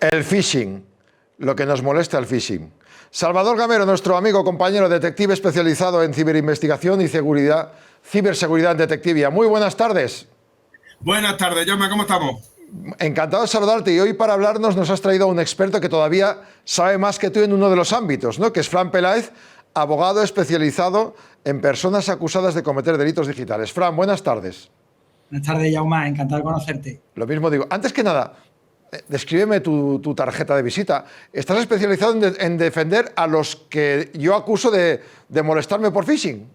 El phishing, lo que nos molesta el phishing. Salvador Gamero, nuestro amigo, compañero, detective especializado en ciberinvestigación y ciberseguridad en Detectivia. Muy buenas tardes. Buenas tardes, Jaume, ¿cómo estamos? Encantado de saludarte, y hoy para hablarnos nos has traído a un experto que todavía sabe más que tú en uno de los ámbitos, ¿no? Que es Fran Peláez, abogado especializado en personas acusadas de cometer delitos digitales. Fran, buenas tardes. Buenas tardes, Jaume, encantado de conocerte. Lo mismo digo. Antes que nada, descríbeme tu tarjeta de visita. Estás especializado en defender a los que yo acuso de molestarme por phishing.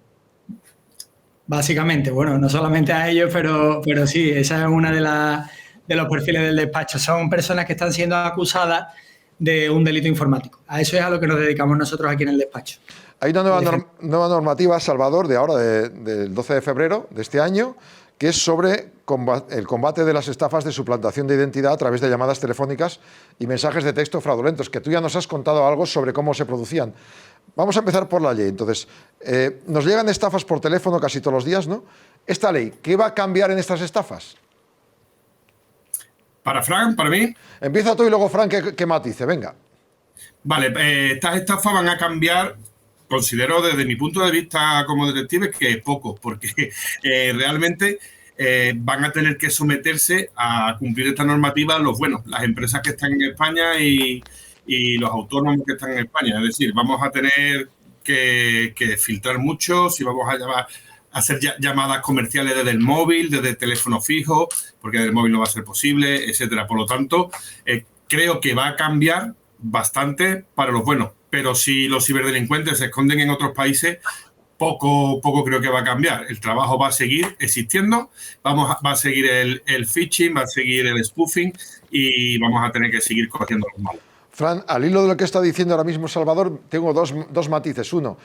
Básicamente, bueno, no solamente a ellos, pero sí, esa es una de los perfiles del despacho. Son personas que están siendo acusadas de un delito informático. A eso es a lo que nos dedicamos nosotros aquí en el despacho. Hay una nueva normativa, Salvador, de ahora, del 12 de febrero de este año, que es sobre el combate de las estafas de suplantación de identidad a través de llamadas telefónicas y mensajes de texto fraudulentos, que tú ya nos has contado algo sobre cómo se producían. Vamos a empezar por la ley. Entonces, nos llegan estafas por teléfono casi todos los días, ¿no? Esta ley, ¿qué va a cambiar en estas estafas? ¿Para Fran? ¿Para mí? Empieza tú y luego Fran que matice, venga. Vale, estas estafas van a cambiar, considero desde mi punto de vista como detective que poco, porque realmente van a tener que someterse a cumplir esta normativa las empresas que están en España y los autónomos que están en España. Es decir, vamos a tener que filtrar mucho, si vamos a hacer llamadas comerciales desde el móvil, desde el teléfono fijo, porque desde el móvil no va a ser posible, etcétera. Por lo tanto, creo que va a cambiar bastante para los buenos. Pero si los ciberdelincuentes se esconden en otros países, poco creo que va a cambiar. El trabajo va a seguir existiendo, va a seguir el phishing, va a seguir el spoofing y vamos a tener que seguir cogiendo los malos. Fran, al hilo de lo que está diciendo ahora mismo Salvador, tengo dos matices. Uno,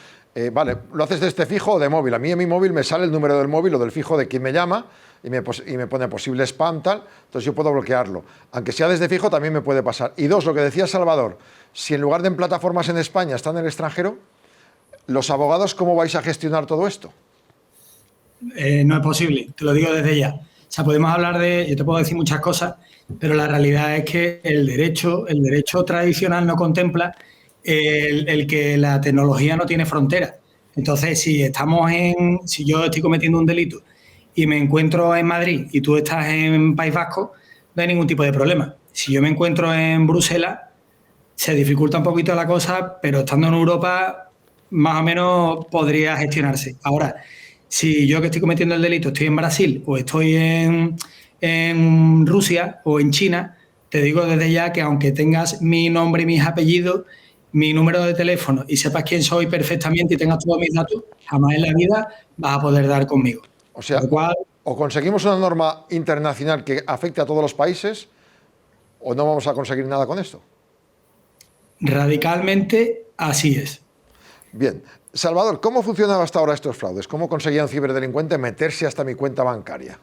vale, lo haces desde fijo o de móvil. A mí en mi móvil me sale el número del móvil o del fijo de quien me llama y me pone posible spam, tal, entonces yo puedo bloquearlo. Aunque sea desde fijo también me puede pasar. Y dos, lo que decía Salvador, si en lugar de en plataformas en España están en el extranjero, los abogados, ¿cómo vais a gestionar todo esto? No es posible, te lo digo desde ya. O sea, podemos hablar yo te puedo decir muchas cosas, pero la realidad es que el derecho tradicional no contempla el que la tecnología no tiene fronteras. Entonces, si yo estoy cometiendo un delito y me encuentro en Madrid y tú estás en País Vasco, no hay ningún tipo de problema. Si yo me encuentro en Bruselas, se dificulta un poquito la cosa, pero estando en Europa, más o menos podría gestionarse. Ahora, si yo que estoy cometiendo el delito estoy en Brasil o estoy en Rusia o en China, te digo desde ya que aunque tengas mi nombre y mis apellidos, mi número de teléfono y sepas quién soy perfectamente y tengas todos mis datos, jamás en la vida vas a poder dar conmigo. O sea, o conseguimos una norma internacional que afecte a todos los países o no vamos a conseguir nada con esto. Radicalmente así es. Bien. Salvador, ¿cómo funcionaba hasta ahora estos fraudes? ¿Cómo conseguía un ciberdelincuente meterse hasta mi cuenta bancaria?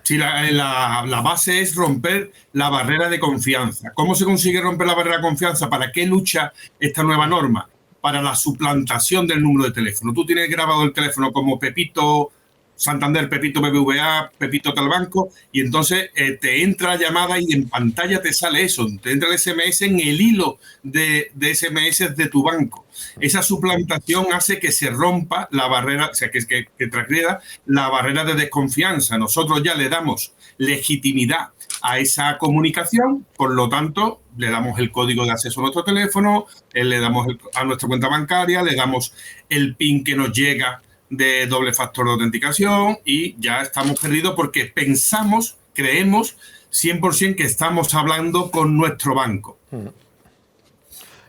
Sí, la base es romper la barrera de confianza. ¿Cómo se consigue romper la barrera de confianza? ¿Para qué lucha esta nueva norma? Para la suplantación del número de teléfono. Tú tienes grabado el teléfono como Pepito Santander, Pepito BBVA, Pepito tal banco, y entonces te entra la llamada y en pantalla te sale eso, te entra el SMS en el hilo de SMS de tu banco. Esa suplantación hace que se rompa la barrera, o sea, que transgreda la barrera de desconfianza. Nosotros ya le damos legitimidad a esa comunicación, por lo tanto, le damos el código de acceso a nuestro teléfono, le damos a nuestra cuenta bancaria, le damos el PIN que nos llega de doble factor de autenticación y ya estamos perdidos porque creemos 100% que estamos hablando con nuestro banco.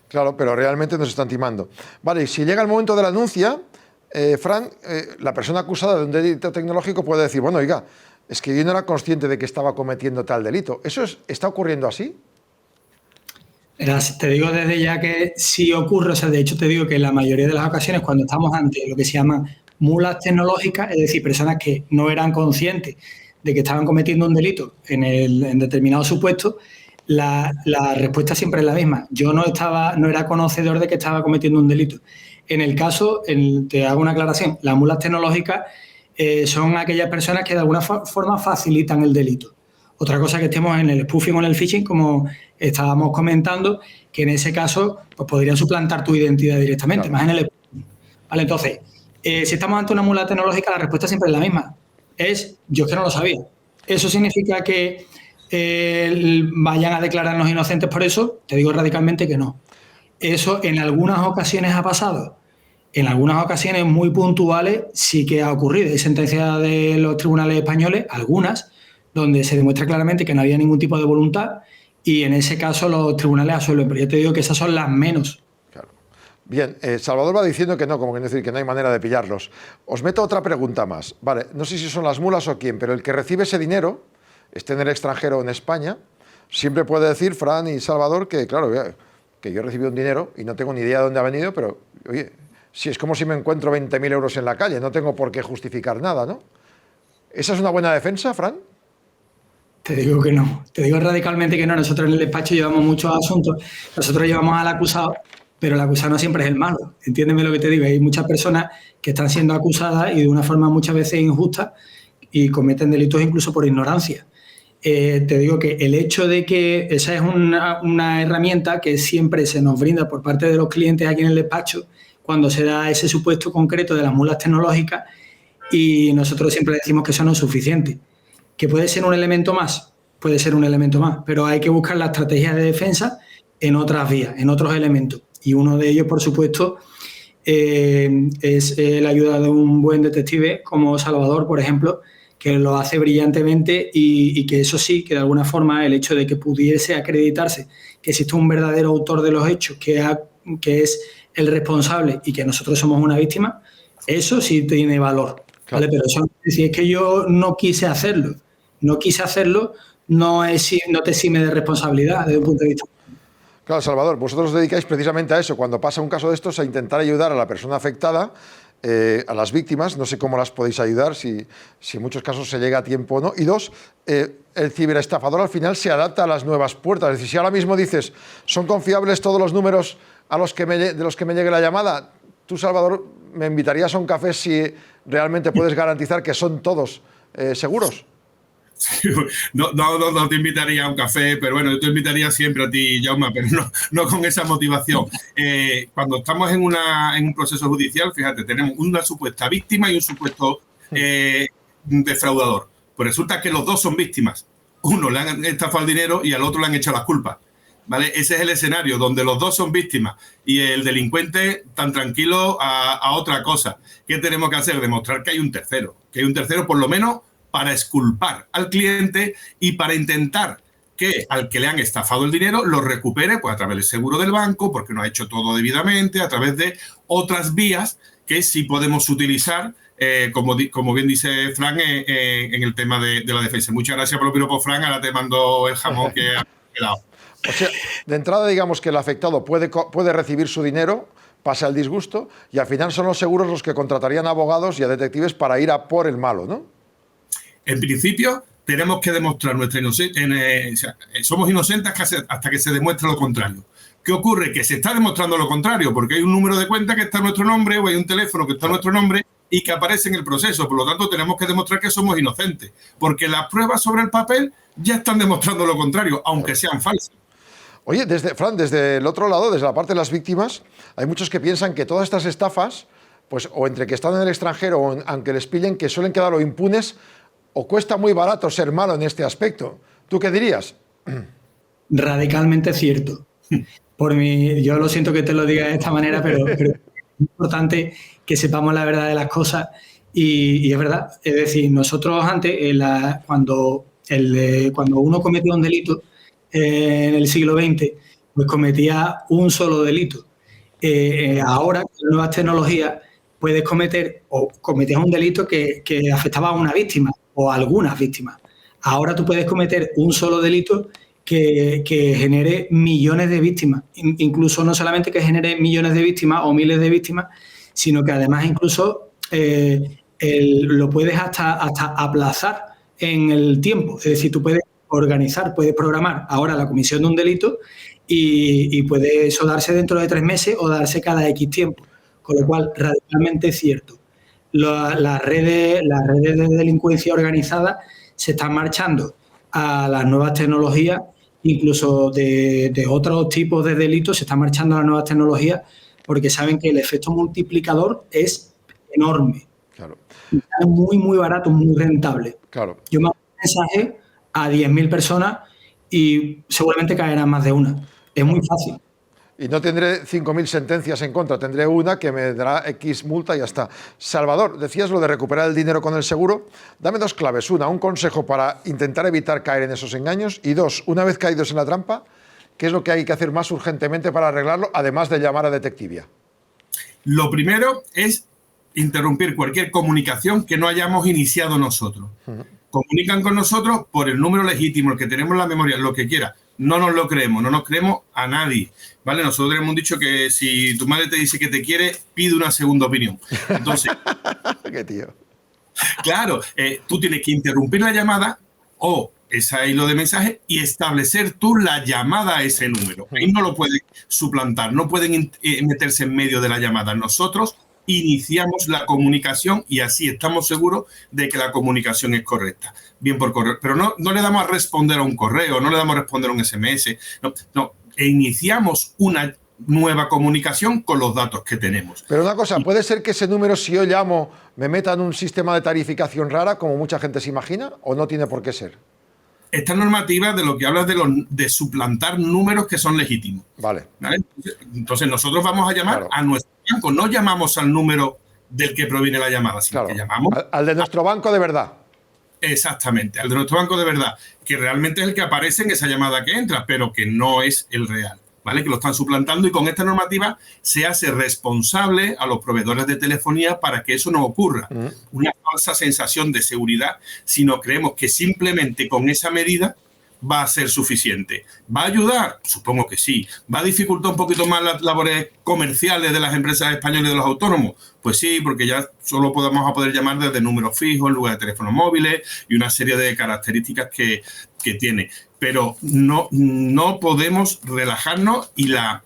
Claro, pero realmente nos están timando. Vale, y si llega el momento de la denuncia, Fran, la persona acusada de un delito tecnológico puede decir, bueno, oiga, es que yo no era consciente de que estaba cometiendo tal delito. ¿Eso está ocurriendo así? Te digo desde ya que sí ocurre, o sea, de hecho te digo que en la mayoría de las ocasiones cuando estamos ante lo que se llaman mulas tecnológicas, es decir, personas que no eran conscientes de que estaban cometiendo un delito en determinado supuesto, la respuesta siempre es la misma. Yo no era conocedor de que estaba cometiendo un delito. En el caso, te hago una aclaración, las mulas tecnológicas son aquellas personas que de alguna forma facilitan el delito. Otra cosa que estemos en el spoofing o en el phishing, como estábamos comentando, que en ese caso pues podría suplantar tu identidad directamente, más en el spoofing. Vale, entonces, si estamos ante una mula tecnológica, la respuesta siempre es la misma. Yo es que no lo sabía. ¿Eso significa que vayan a declararnos inocentes por eso? Te digo radicalmente que no. Eso en algunas ocasiones ha pasado. En algunas ocasiones muy puntuales sí que ha ocurrido. Hay sentencias de los tribunales españoles, algunas, donde se demuestra claramente que no había ningún tipo de voluntad y en ese caso los tribunales absuelven. Pero yo te digo que esas son las menos. Claro. Bien, Salvador va diciendo que no, como que decir que no hay manera de pillarlos. Os meto otra pregunta más. Vale, no sé si son las mulas o quién, pero el que recibe ese dinero, esté en el extranjero o en España, siempre puede decir, Fran y Salvador, que claro, que yo he recibido un dinero y no tengo ni idea de dónde ha venido, pero oye, si es como si me encuentro 20.000 euros en la calle, no tengo por qué justificar nada, ¿no? ¿Esa es una buena defensa, Fran? Te digo que no, te digo radicalmente que no. Nosotros en el despacho llevamos muchos asuntos, nosotros llevamos al acusado, pero el acusado no siempre es el malo. Entiéndeme lo que te digo, hay muchas personas que están siendo acusadas y de una forma muchas veces injusta y cometen delitos incluso por ignorancia. Te digo que el hecho de que esa es una herramienta que siempre se nos brinda por parte de los clientes aquí en el despacho cuando se da ese supuesto concreto de las mulas tecnológicas y nosotros siempre decimos que eso no es suficiente. ¿Que puede ser un elemento más? Puede ser un elemento más, pero hay que buscar la estrategia de defensa en otras vías, en otros elementos. Y uno de ellos, por supuesto, es la ayuda de un buen detective como Salvador, por ejemplo, que lo hace brillantemente y que eso sí, que de alguna forma el hecho de que pudiese acreditarse que existe un verdadero autor de los hechos, que es el responsable y que nosotros somos una víctima, eso sí tiene valor. Claro. ¿Vale? Pero eso, si es que yo no quise hacerlo, no te exime de responsabilidad desde un punto de vista. Claro, Salvador, vosotros os dedicáis precisamente a eso, cuando pasa un caso de estos, a intentar ayudar a la persona afectada, a las víctimas. No sé cómo las podéis ayudar, si en muchos casos se llega a tiempo o no. Y dos, el ciberestafador al final se adapta a las nuevas puertas. Es decir, si ahora mismo dices, son confiables todos los números de los que me llegue la llamada, tú, Salvador, ¿me invitarías a un café si realmente puedes garantizar que son todos seguros? No te invitaría a un café, pero bueno, yo te invitaría siempre a ti, Jaume, pero no con esa motivación. Cuando estamos en un proceso judicial, fíjate, tenemos una supuesta víctima y un supuesto defraudador. Pues resulta que los dos son víctimas. Uno le han estafado el dinero y al otro le han echado las culpas. ¿Vale? Ese es el escenario donde los dos son víctimas y el delincuente tan tranquilo a otra cosa. ¿Qué tenemos que hacer? Demostrar que hay un tercero por lo menos para exculpar al cliente y para intentar que al que le han estafado el dinero lo recupere pues a través del seguro del banco, porque no ha hecho todo debidamente, a través de otras vías que sí podemos utilizar, como bien dice Fran, en el tema de la defensa. Muchas gracias por lo piropos, Fran. Ahora te mando el jamón que ha quedado. O sea, de entrada digamos que el afectado puede recibir su dinero, pasa el disgusto, y al final son los seguros los que contratarían a abogados y a detectives para ir a por el malo, ¿no? En principio, tenemos que demostrar nuestra inocencia. Somos inocentes hasta que se demuestre lo contrario. ¿Qué ocurre? Que se está demostrando lo contrario, porque hay un número de cuenta que está a nuestro nombre o hay un teléfono que está a nuestro nombre y que aparece en el proceso. Por lo tanto, tenemos que demostrar que somos inocentes, porque las pruebas sobre el papel ya están demostrando lo contrario, aunque sean falsas. Oye, Fran, desde el otro lado, desde la parte de las víctimas, hay muchos que piensan que todas estas estafas, pues o entre que están en el extranjero o aunque les pillen, que suelen quedar o impunes o cuesta muy barato ser malo en este aspecto. ¿Tú qué dirías? Radicalmente cierto. Yo lo siento que te lo diga de esta manera, pero es importante que sepamos la verdad de las cosas y es verdad. Es decir, nosotros antes, cuando uno cometía un delito, en el siglo XX, pues cometía un solo delito. Ahora, con las nuevas tecnologías, puedes cometías un delito que afectaba a una víctima o a algunas víctimas. Ahora tú puedes cometer un solo delito que genere millones de víctimas. Incluso no solamente que genere millones de víctimas o miles de víctimas, sino que además incluso lo puedes hasta aplazar en el tiempo. Es decir, tú puedes puedes programar ahora la comisión de un delito y puede eso darse dentro de 3 meses o darse cada X tiempo. Con lo cual, radicalmente cierto. Las redes de delincuencia organizada se están marchando a las nuevas tecnologías, incluso de otros tipos de delitos se están marchando a las nuevas tecnologías porque saben que el efecto multiplicador es enorme. Claro. Es muy, muy barato, muy rentable. Claro. Yo mando un mensaje a 10.000 personas y seguramente caerán más de una. Es muy fácil. Y no tendré 5.000 sentencias en contra, tendré una que me dará X multa y ya está. Salvador, decías lo de recuperar el dinero con el seguro. Dame dos claves. Una, un consejo para intentar evitar caer en esos engaños. Y dos, una vez caídos en la trampa, ¿qué es lo que hay que hacer más urgentemente para arreglarlo, además de llamar a Detectivia? Lo primero es interrumpir cualquier comunicación que no hayamos iniciado nosotros. Comunican con nosotros por el número legítimo, el que tenemos en la memoria, lo que quiera. No nos lo creemos, no nos creemos a nadie, ¿vale? Nosotros hemos dicho que si tu madre te dice que te quiere, pide una segunda opinión. Entonces, qué tío. Claro, tú tienes que interrumpir la llamada o ese hilo de mensaje y establecer tú la llamada a ese número. Ahí no lo pueden suplantar, no pueden meterse en medio de la llamada. Nosotros iniciamos la comunicación y así estamos seguros de que la comunicación es correcta. Bien por correo, pero no le damos a responder a un correo, no le damos a responder a un SMS, no, iniciamos una nueva comunicación con los datos que tenemos. Pero una cosa, ¿puede ser que ese número, si yo llamo, me meta en un sistema de tarificación rara, como mucha gente se imagina, o no tiene por qué ser? Esta normativa de lo que habla de suplantar números que son legítimos. Vale. Entonces nosotros vamos a llamar a nuestro banco, no llamamos al número del que proviene la llamada, sino que llamamos al de nuestro banco de verdad. Exactamente, al de nuestro banco de verdad, que realmente es el que aparece en esa llamada que entra, pero que no es el real, ¿vale? Que lo están suplantando y con esta normativa se hace responsable a los proveedores de telefonía para que eso no ocurra. Una falsa sensación de seguridad, si no creemos que simplemente con esa medida va a ser suficiente. ¿Va a ayudar? Supongo que sí. ¿Va a dificultar un poquito más las labores comerciales de las empresas españolas y de los autónomos? Pues sí, porque ya solo vamos a poder llamar desde números fijos en lugar de teléfonos móviles y una serie de características que tiene. Pero no podemos relajarnos y la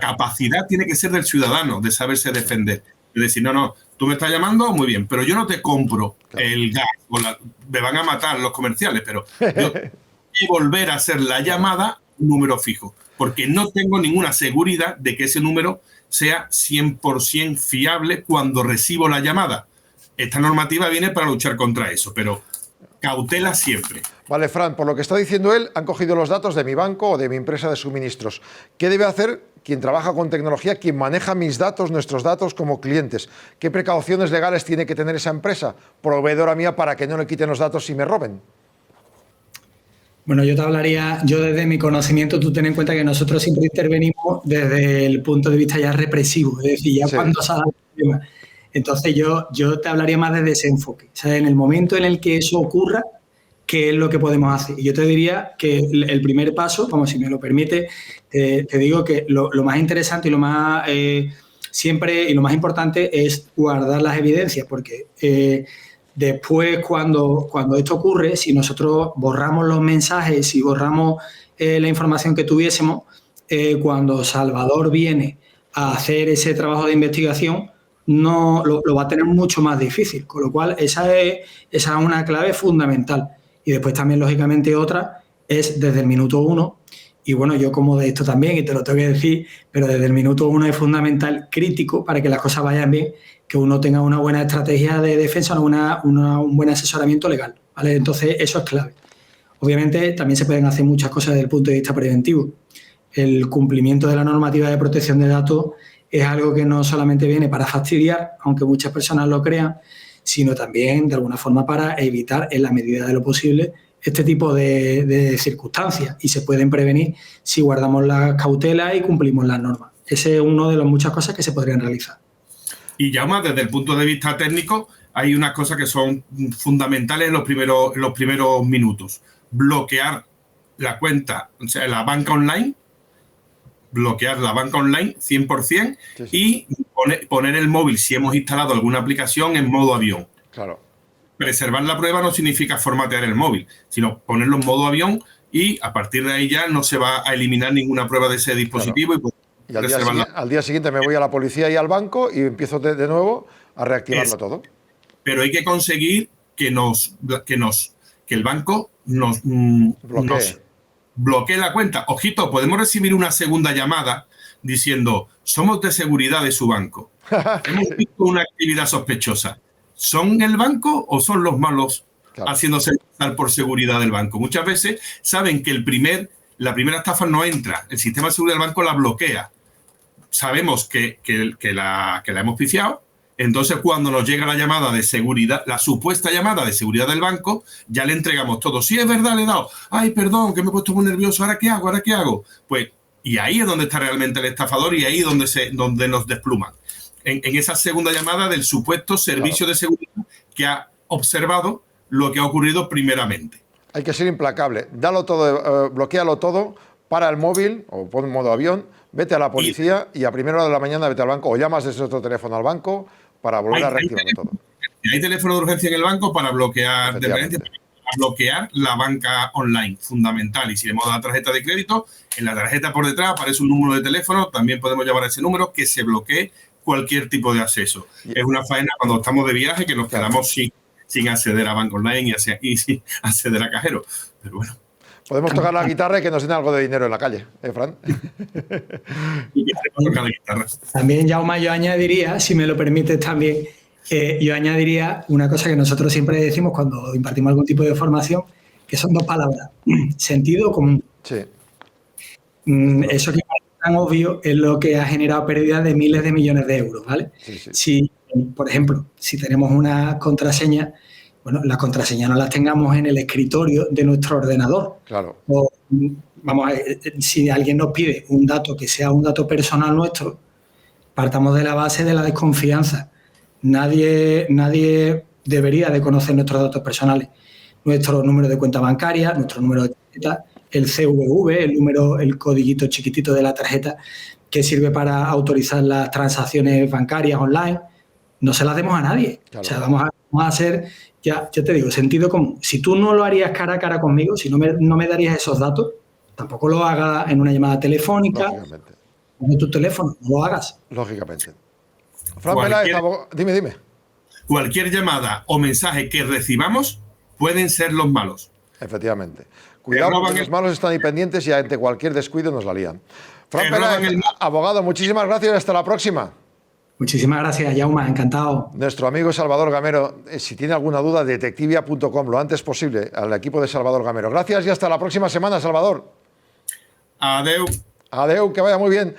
capacidad tiene que ser del ciudadano de saberse defender. Es decir, no, tú me estás llamando, muy bien, pero yo no te compro el gas. Me van a matar los comerciales, pero yo y volver a hacer la llamada número fijo, porque no tengo ninguna seguridad de que ese número sea 100% fiable cuando recibo la llamada. Esta normativa viene para luchar contra eso, pero cautela siempre. Vale, Fran, por lo que está diciendo él, han cogido los datos de mi banco o de mi empresa de suministros. ¿Qué debe hacer quien trabaja con tecnología, quien maneja mis datos, nuestros datos como clientes? ¿Qué precauciones legales tiene que tener esa empresa, proveedora mía, para que no le quiten los datos y me roben? Bueno, yo desde mi conocimiento, tú ten en cuenta que nosotros siempre intervenimos desde el punto de vista ya represivo, es decir, ya cuando salga el problema. Entonces yo te hablaría más de desenfoque. O sea, en el momento en el que eso ocurra, ¿qué es lo que podemos hacer? Y yo te diría que el primer paso, como si me lo permite, te digo que lo más interesante y lo más siempre y lo más importante es guardar las evidencias, porque después, cuando esto ocurre, si nosotros borramos los mensajes, si borramos la información que tuviésemos, cuando Salvador viene a hacer ese trabajo de investigación, no lo va a tener mucho más difícil. Con lo cual, esa es una clave fundamental. Y después también, lógicamente, otra es desde el minuto 1. Y bueno, yo como de esto también, y te lo tengo que decir, pero desde el minuto 1 es fundamental, crítico, para que las cosas vayan bien, que uno tenga una buena estrategia de defensa, un buen asesoramiento legal, ¿vale? Entonces, eso es clave. Obviamente, también se pueden hacer muchas cosas desde el punto de vista preventivo. El cumplimiento de la normativa de protección de datos es algo que no solamente viene para fastidiar, aunque muchas personas lo crean, sino también, de alguna forma, para evitar, en la medida de lo posible, este tipo de circunstancias, y se pueden prevenir si guardamos las cautelas y cumplimos las normas. Ese es uno de las muchas cosas que se podrían realizar. Y ya más desde el punto de vista técnico, hay unas cosas que son fundamentales en los primeros minutos. Bloquear la cuenta, o sea, la banca online, bloquear la banca online 100% y poner el móvil, si hemos instalado alguna aplicación, en modo avión. Claro. Preservar la prueba no significa formatear el móvil, sino ponerlo en modo avión y a partir de ahí ya no se va a eliminar ninguna prueba de ese dispositivo. Claro. Y al día siguiente me voy a la policía y al banco y empiezo de nuevo a reactivarlo todo. Pero hay que conseguir que que el banco nos Bloquee. bloquee la cuenta. Ojito, podemos recibir una segunda llamada diciendo, somos de seguridad de su banco. Hemos visto una actividad sospechosa. ¿Son el banco o son los malos haciéndose pasar por seguridad del banco? Muchas veces saben que la primera estafa no entra. El sistema de seguridad del banco la bloquea. Sabemos que la hemos pifiado. Entonces, cuando nos llega la llamada de seguridad, la supuesta llamada de seguridad del banco, ya le entregamos todo. Sí, es verdad, le he dado. Ay, perdón, que me he puesto muy nervioso. ¿Ahora qué hago? ¿Ahora qué hago? Pues, y ahí es donde está realmente el estafador y ahí es donde nos despluman. En esa segunda llamada del supuesto servicio de seguridad que ha observado lo que ha ocurrido primeramente. Hay que ser implacable. Dalo todo, bloquéalo todo, para el móvil o pon en modo avión, vete a la policía y a primera hora de la mañana vete al banco o llamas desde otro teléfono al banco para volver a reactivarlo todo. Hay teléfono de urgencia en el banco para bloquear la banca online, fundamental. Y si vemos la tarjeta de crédito, en la tarjeta por detrás aparece un número de teléfono, también podemos llamar a ese número que se bloquee cualquier tipo de acceso. Es una faena cuando estamos de viaje que nos quedamos sin acceder a banca online y sin acceder a cajero. Pero bueno. Podemos tocar la guitarra y que nos den algo de dinero en la calle, Fran. También, Jaume, yo añadiría, si me lo permites también, yo añadiría una cosa que nosotros siempre decimos cuando impartimos algún tipo de formación, que son dos palabras, sentido común. Sí. Eso que parece tan obvio es lo que ha generado pérdidas de miles de millones de euros, ¿vale? Sí. Si, por ejemplo, si tenemos una contraseña, bueno, las contraseñas no las tengamos en el escritorio de nuestro ordenador. Claro. O, vamos a ver, si alguien nos pide un dato que sea un dato personal nuestro, partamos de la base de la desconfianza. Nadie debería de conocer nuestros datos personales. Nuestro número de cuenta bancaria, nuestro número de tarjeta, el CVV, el codiguito chiquitito de la tarjeta que sirve para autorizar las transacciones bancarias online. No se las demos a nadie. Claro. O sea, vamos a hacer, ya te digo, sentido común. Si tú no lo harías cara a cara conmigo, si no me darías esos datos, tampoco lo hagas en una llamada telefónica. Lógicamente. En tu teléfono, no lo hagas. Lógicamente. Fran Peláez, dime. Cualquier llamada o mensaje que recibamos pueden ser los malos. Efectivamente. Cuidado, porque los malos están ahí pendientes y ante cualquier descuido nos la lían. Fran Peláez, abogado, muchísimas gracias y hasta la próxima. Muchísimas gracias, Jaume, encantado. Nuestro amigo Salvador Gamero, si tiene alguna duda, detectivia.com, lo antes posible, al equipo de Salvador Gamero. Gracias y hasta la próxima semana, Salvador. Adeu. Adeu, que vaya muy bien.